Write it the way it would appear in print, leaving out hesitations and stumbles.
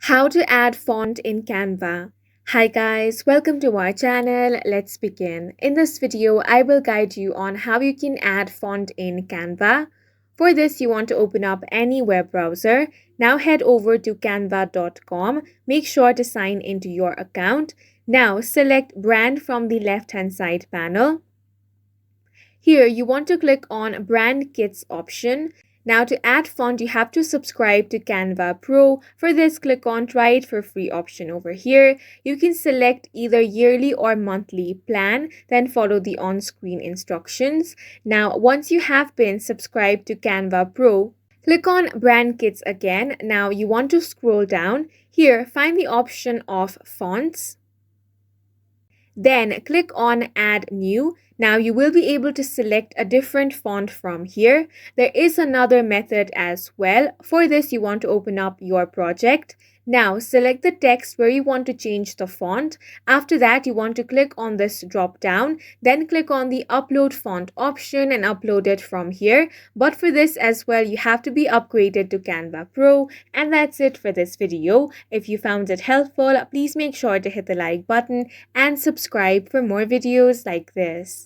How to add font in Canva. Hi guys, welcome to our channel. Let's begin. In this video, I will guide you on how you can add font in Canva. For this, you want to open up any web browser. Now head over to canva.com. Make sure to sign into your account. Now select brand from the left-hand side panel. Here, you want to click on Brand Kits option. Now to add font, you have to subscribe to Canva Pro. For this, click on Try It for Free option over here. You can select either yearly or monthly plan, then follow the on-screen instructions. Now, once you have been subscribed to Canva Pro, click on Brand Kits again. Now, you want to scroll down. Here, find the option of Fonts. Then click on Add New. Now you will be able to select a different font from here. There is another method as well. For this, you want to open up your project. Now select the text where you want to change the font. After that, you want to click on this drop down. Then click on the upload font option and upload it from here. But for this as well, you have to be upgraded to Canva Pro. And that's it for this video. If you found it helpful, please make sure to hit the like button and subscribe for more videos like this.